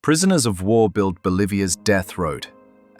Prisoners of war built Bolivia's Death Road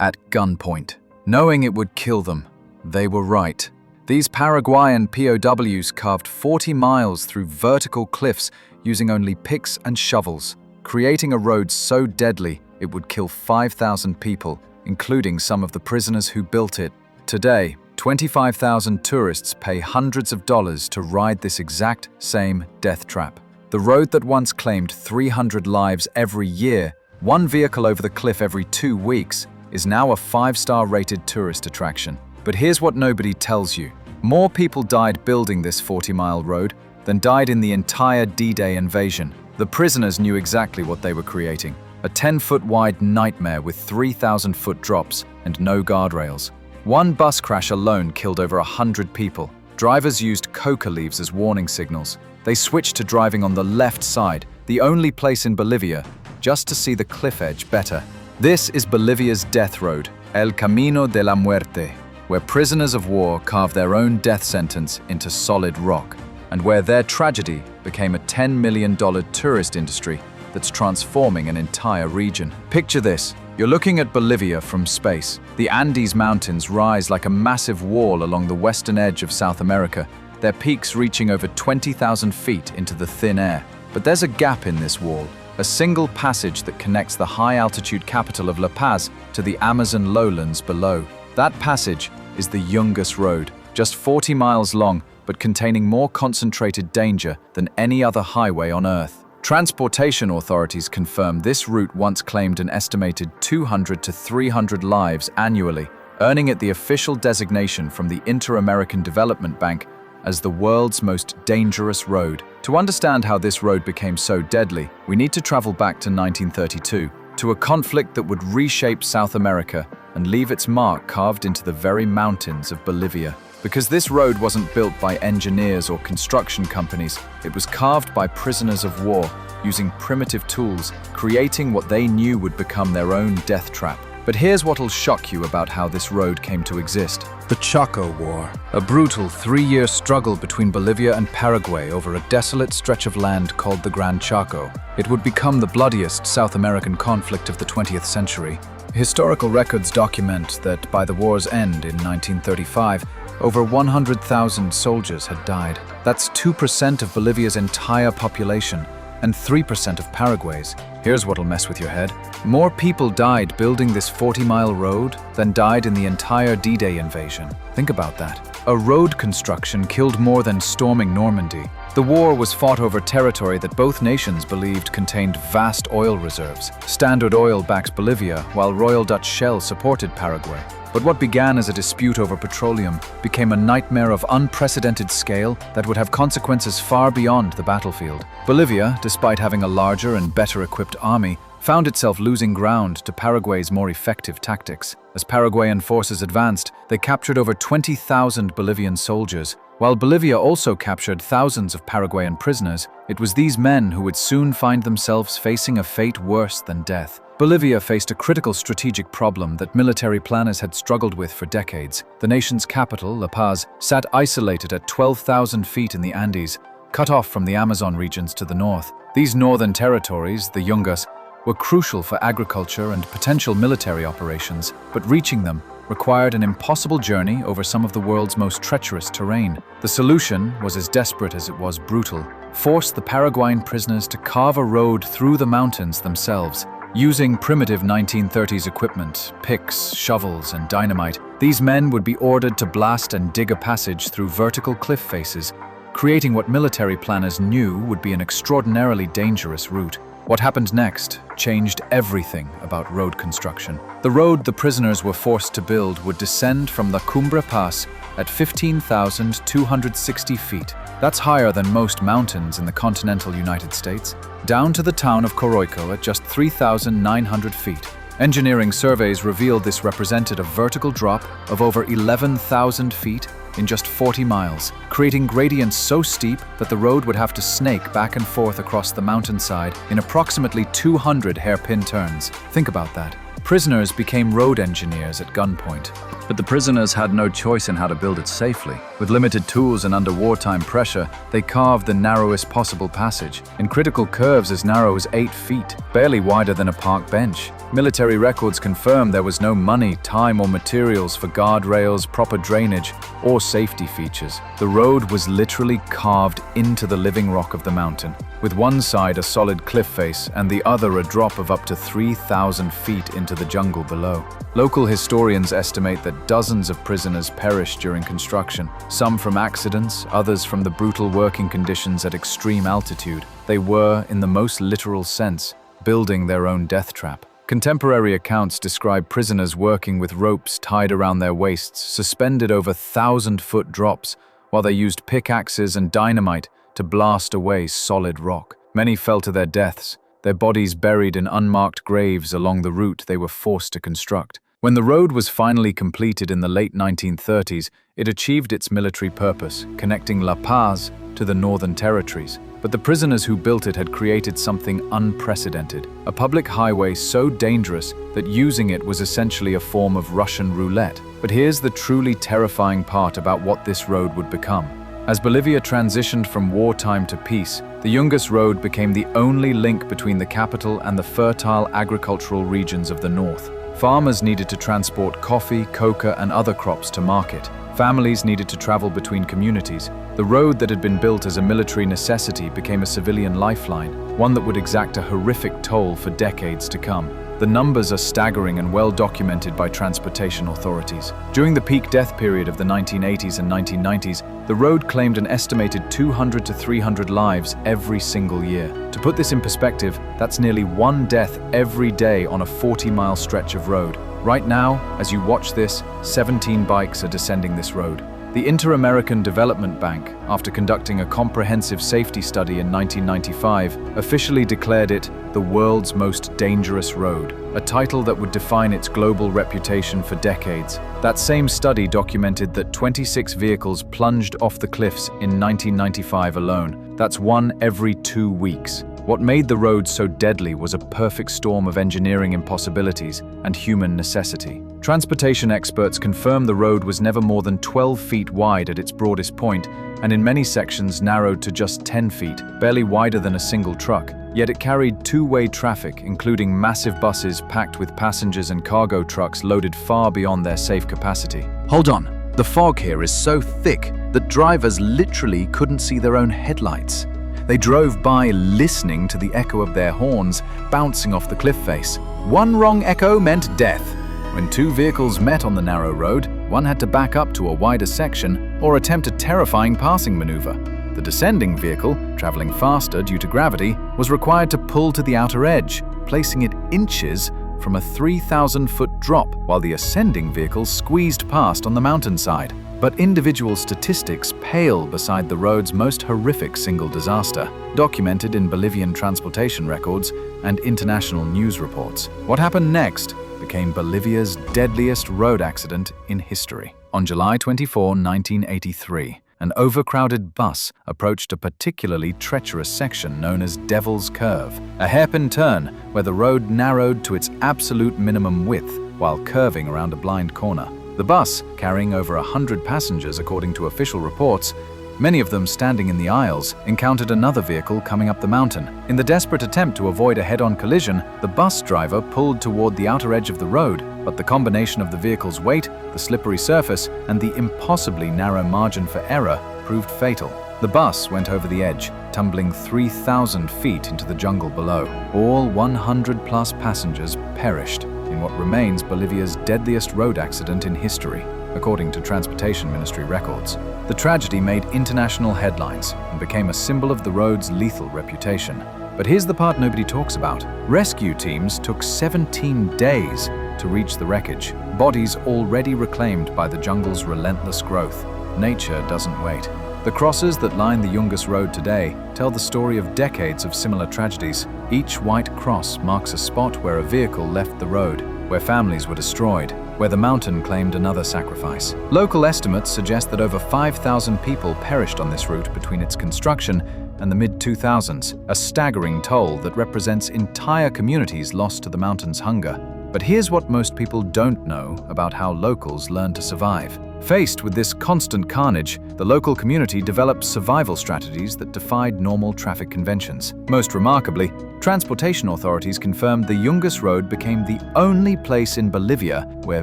at gunpoint. Knowing it would kill them, they were right. These Paraguayan POWs carved 40 miles through vertical cliffs using only picks and shovels, creating a road so deadly it would kill 5,000 people, including some of the prisoners who built it. Today, 25,000 tourists pay hundreds of dollars to ride this exact same death trap. The road that once claimed 300 lives every year, one vehicle over the cliff every 2 weeks, is now a 5-star rated tourist attraction. But here's what nobody tells you. More people died building this 40-mile road than died in the entire D-Day invasion. The prisoners knew exactly what they were creating. A 10-foot-wide nightmare with 3,000-foot drops and no guardrails. One bus crash alone killed over 100 people. Drivers used coca leaves as warning signals. They switched to driving on the left side, the only place in Bolivia, just to see the cliff edge better. This is Bolivia's Death Road, El Camino de la Muerte, where prisoners of war carve their own death sentence into solid rock, and where their tragedy became a $10 million tourist industry that's transforming an entire region. Picture this. You're looking at Bolivia from space. The Andes Mountains rise like a massive wall along the western edge of South America, their peaks reaching over 20,000 feet into the thin air. But there's a gap in this wall, a single passage that connects the high-altitude capital of La Paz to the Amazon lowlands below. That passage is the Yungas Road, just 40 miles long, but containing more concentrated danger than any other highway on Earth. Transportation authorities confirm this route once claimed an estimated 200 to 300 lives annually, earning it the official designation from the Inter-American Development Bank as the world's most dangerous road. To understand how this road became so deadly, we need to travel back to 1932, to a conflict that would reshape South America and leave its mark carved into the very mountains of Bolivia. Because this road wasn't built by engineers or construction companies, it was carved by prisoners of war, using primitive tools, creating what they knew would become their own death trap. But here's what'll shock you about how this road came to exist. The Choco War, a brutal 3-year struggle between Bolivia and Paraguay over a desolate stretch of land called the Gran Chaco. It would become the bloodiest South American conflict of the 20th century. Historical records document that by the war's end in 1935, over 100,000 soldiers had died. That's 2% of Bolivia's entire population and 3% of Paraguay's. Here's what'll mess with your head. More people died building this 40-mile road than died in the entire D-Day invasion. Think about that. A road construction killed more than storming Normandy. The war was fought over territory that both nations believed contained vast oil reserves. Standard Oil backs Bolivia, while Royal Dutch Shell supported Paraguay. But what began as a dispute over petroleum became a nightmare of unprecedented scale that would have consequences far beyond the battlefield. Bolivia, despite having a larger and better equipped army, found itself losing ground to Paraguay's more effective tactics. As Paraguayan forces advanced, they captured over 20,000 Bolivian soldiers. While Bolivia also captured thousands of Paraguayan prisoners, it was these men who would soon find themselves facing a fate worse than death. Bolivia faced a critical strategic problem that military planners had struggled with for decades. The nation's capital, La Paz, sat isolated at 12,000 feet in the Andes, cut off from the Amazon regions to the north. These northern territories, the Yungas, were crucial for agriculture and potential military operations, but reaching them required an impossible journey over some of the world's most treacherous terrain. The solution was as desperate as it was brutal: force the Paraguayan prisoners to carve a road through the mountains themselves. Using primitive 1930s equipment, picks, shovels, and dynamite, these men would be ordered to blast and dig a passage through vertical cliff faces, creating what military planners knew would be an extraordinarily dangerous route. What happened next changed everything about road construction. The road the prisoners were forced to build would descend from the Cumbre Pass at 15,260 feet. That's higher than most mountains in the continental United States, down to the town of Coroico at just 3,900 feet. Engineering surveys revealed this represented a vertical drop of over 11,000 feet in just 40 miles, creating gradients so steep that the road would have to snake back and forth across the mountainside in approximately 200 hairpin turns. Think about that. Prisoners became road engineers at gunpoint. But the prisoners had no choice in how to build it safely. With limited tools and under wartime pressure, they carved the narrowest possible passage, in critical curves as narrow as 8 feet, barely wider than a park bench. Military records confirm there was no money, time, or materials for guardrails, proper drainage, or safety features. The road was literally carved into the living rock of the mountain, with one side a solid cliff face and the other a drop of up to 3,000 feet into the jungle below. Local historians estimate that dozens of prisoners perished during construction, some from accidents, others from the brutal working conditions at extreme altitude. They were, in the most literal sense, building their own death trap. Contemporary accounts describe prisoners working with ropes tied around their waists, suspended over 1,000-foot drops, while they used pickaxes and dynamite to blast away solid rock. Many fell to their deaths, their bodies buried in unmarked graves along the route they were forced to construct. When the road was finally completed in the late 1930s, it achieved its military purpose, connecting La Paz to the Northern Territories. But the prisoners who built it had created something unprecedented, a public highway so dangerous that using it was essentially a form of Russian roulette. But here's the truly terrifying part about what this road would become. As Bolivia transitioned from wartime to peace, the Yungas Road became the only link between the capital and the fertile agricultural regions of the north. Farmers needed to transport coffee, cocoa, and other crops to market. Families needed to travel between communities. The road that had been built as a military necessity became a civilian lifeline, one that would exact a horrific toll for decades to come. The numbers are staggering and well documented by transportation authorities. During the peak death period of the 1980s and 1990s, the road claimed an estimated 200 to 300 lives every single year. To put this in perspective, that's nearly one death every day on a 40-mile stretch of road. Right now, as you watch this, 17 bikes are descending this road. The Inter-American Development Bank, after conducting a comprehensive safety study in 1995, officially declared it the world's most dangerous road, a title that would define its global reputation for decades. That same study documented that 26 vehicles plunged off the cliffs in 1995 alone. That's one every 2 weeks. What made the road so deadly was a perfect storm of engineering impossibilities and human necessity. Transportation experts confirm the road was never more than 12 feet wide at its broadest point, and in many sections narrowed to just 10 feet, barely wider than a single truck. Yet it carried two-way traffic, including massive buses packed with passengers and cargo trucks loaded far beyond their safe capacity. Hold on, the fog here is so thick that drivers literally couldn't see their own headlights. They drove by listening to the echo of their horns bouncing off the cliff face. One wrong echo meant death. When two vehicles met on the narrow road, one had to back up to a wider section or attempt a terrifying passing maneuver. The descending vehicle, traveling faster due to gravity, was required to pull to the outer edge, placing it inches from a 3,000-foot drop, while the ascending vehicle squeezed past on the mountainside. But individual statistics pale beside the road's most horrific single disaster, documented in Bolivian transportation records and international news reports. What happened next became Bolivia's deadliest road accident in history. On July 24, 1983, an overcrowded bus approached a particularly treacherous section known as Devil's Curve, a hairpin turn where the road narrowed to its absolute minimum width while curving around a blind corner. The bus, carrying over 100 passengers according to official reports, many of them standing in the aisles, encountered another vehicle coming up the mountain. In the desperate attempt to avoid a head-on collision, the bus driver pulled toward the outer edge of the road, but the combination of the vehicle's weight, the slippery surface, and the impossibly narrow margin for error proved fatal. The bus went over the edge, tumbling 3,000 feet into the jungle below. All 100-plus passengers perished in what remains Bolivia's deadliest road accident in history, according to Transportation Ministry records. The tragedy made international headlines and became a symbol of the road's lethal reputation. But here's the part nobody talks about. Rescue teams took 17 days to reach the wreckage, bodies already reclaimed by the jungle's relentless growth. Nature doesn't wait. The crosses that line the Yungas Road today tell the story of decades of similar tragedies. Each white cross marks a spot where a vehicle left the road, where families were destroyed, where the mountain claimed another sacrifice. Local estimates suggest that over 5,000 people perished on this route between its construction and the mid-2000s, a staggering toll that represents entire communities lost to the mountain's hunger. But here's what most people don't know about how locals learned to survive. Faced with this constant carnage, the local community developed survival strategies that defied normal traffic conventions. Most remarkably, transportation authorities confirmed the Yungas Road became the only place in Bolivia where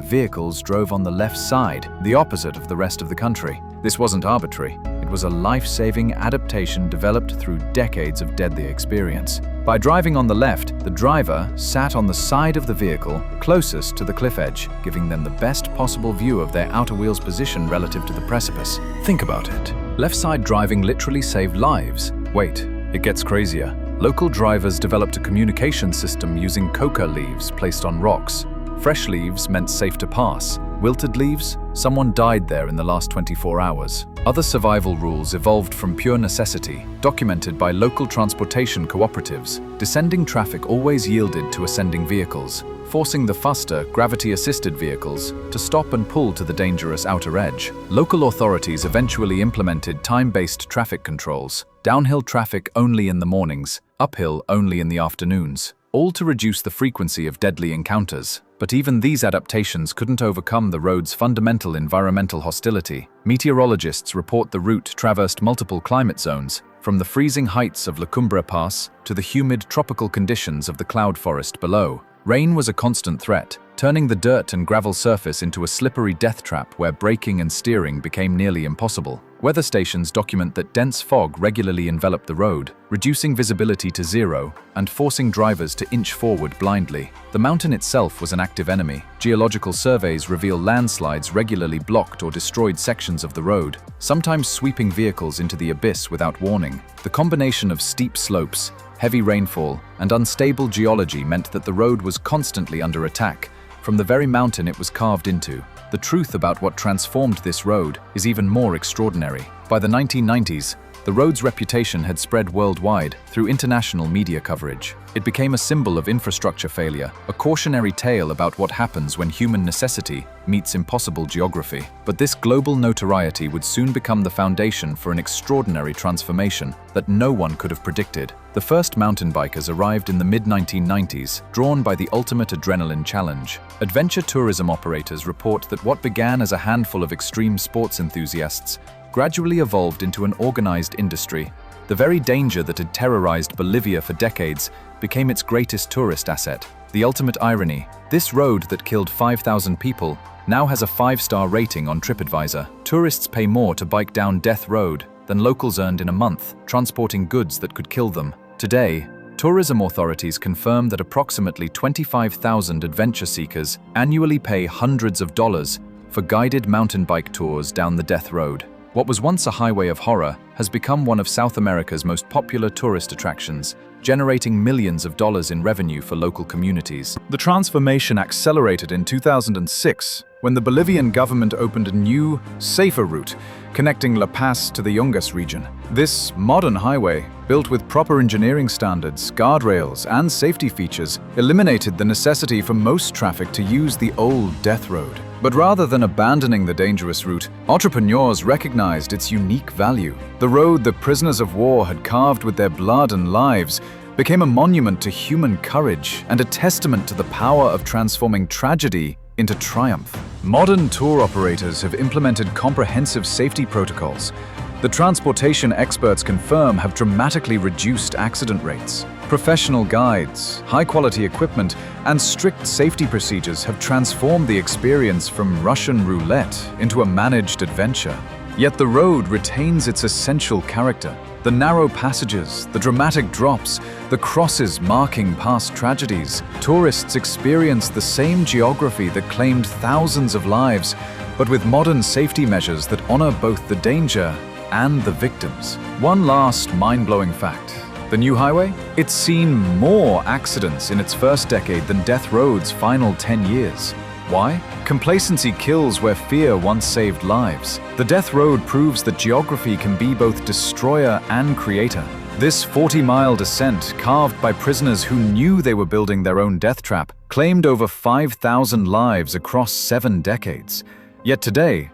vehicles drove on the left side, the opposite of the rest of the country. This wasn't arbitrary. It was a life-saving adaptation developed through decades of deadly experience. By driving on the left, the driver sat on the side of the vehicle closest to the cliff edge, giving them the best possible view of their outer wheel's position relative to the precipice. Think about it. Left-side driving literally saved lives. Wait, it gets crazier. Local drivers developed a communication system using coca leaves placed on rocks. Fresh leaves meant safe to pass. Wilted leaves? Someone died there in the last 24 hours. Other survival rules evolved from pure necessity, documented by local transportation cooperatives. Descending traffic always yielded to ascending vehicles, forcing the faster, gravity-assisted vehicles to stop and pull to the dangerous outer edge. Local authorities eventually implemented time-based traffic controls, downhill traffic only in the mornings, uphill only in the afternoons, all to reduce the frequency of deadly encounters. But even these adaptations couldn't overcome the road's fundamental environmental hostility. Meteorologists report the route traversed multiple climate zones, from the freezing heights of La Cumbre Pass to the humid tropical conditions of the cloud forest below. Rain was a constant threat, turning the dirt and gravel surface into a slippery death trap where braking and steering became nearly impossible. Weather stations document that dense fog regularly enveloped the road, reducing visibility to zero and forcing drivers to inch forward blindly. The mountain itself was an active enemy. Geological surveys reveal landslides regularly blocked or destroyed sections of the road, sometimes sweeping vehicles into the abyss without warning. The combination of steep slopes, heavy rainfall, and unstable geology meant that the road was constantly under attack from the very mountain it was carved into. The truth about what transformed this road is even more extraordinary. By the 1990s, the road's reputation had spread worldwide through international media coverage. It became a symbol of infrastructure failure, a cautionary tale about what happens when human necessity meets impossible geography. But this global notoriety would soon become the foundation for an extraordinary transformation that no one could have predicted. The first mountain bikers arrived in the mid-1990s, drawn by the ultimate adrenaline challenge. Adventure tourism operators report that what began as a handful of extreme sports enthusiasts gradually evolved into an organized industry. The very danger that had terrorized Bolivia for decades became its greatest tourist asset. The ultimate irony, this road that killed 5,000 people now has a 5-star rating on TripAdvisor. Tourists pay more to bike down Death Road than locals earned in a month, transporting goods that could kill them. Today, tourism authorities confirm that approximately 25,000 adventure seekers annually pay hundreds of dollars for guided mountain bike tours down the Death Road. What was once a highway of horror has become one of South America's most popular tourist attractions, generating millions of dollars in revenue for local communities. The transformation accelerated in 2006 when the Bolivian government opened a new, safer route connecting La Paz to the Yungas region. This modern highway, built with proper engineering standards, guardrails, and safety features, eliminated the necessity for most traffic to use the old Death Road. But rather than abandoning the dangerous route, entrepreneurs recognized its unique value. The road that prisoners of war had carved with their blood and lives became a monument to human courage and a testament to the power of transforming tragedy into triumph. Modern tour operators have implemented comprehensive safety protocols. The transportation experts confirm have dramatically reduced accident rates. Professional guides, high-quality equipment, and strict safety procedures have transformed the experience from Russian roulette into a managed adventure. Yet the road retains its essential character. The narrow passages, the dramatic drops, the crosses marking past tragedies. Tourists experience the same geography that claimed thousands of lives, but with modern safety measures that honor both the danger and the victims. One last mind-blowing fact. The new highway? It's seen more accidents in its first decade than Death Road's final 10 years. Why? Complacency kills where fear once saved lives. The Death Road proves that geography can be both destroyer and creator. This 40-mile descent, carved by prisoners who knew they were building their own death trap, claimed over 5,000 lives across 7 decades. Yet today,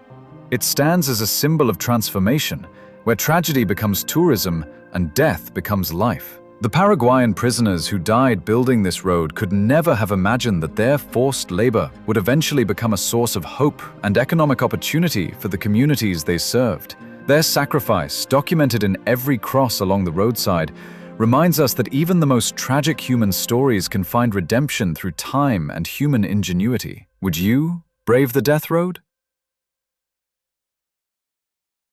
it stands as a symbol of transformation, where tragedy becomes tourism and death becomes life. The Paraguayan prisoners who died building this road could never have imagined that their forced labor would eventually become a source of hope and economic opportunity for the communities they served. Their sacrifice, documented in every cross along the roadside, reminds us that even the most tragic human stories can find redemption through time and human ingenuity. Would you brave the death road?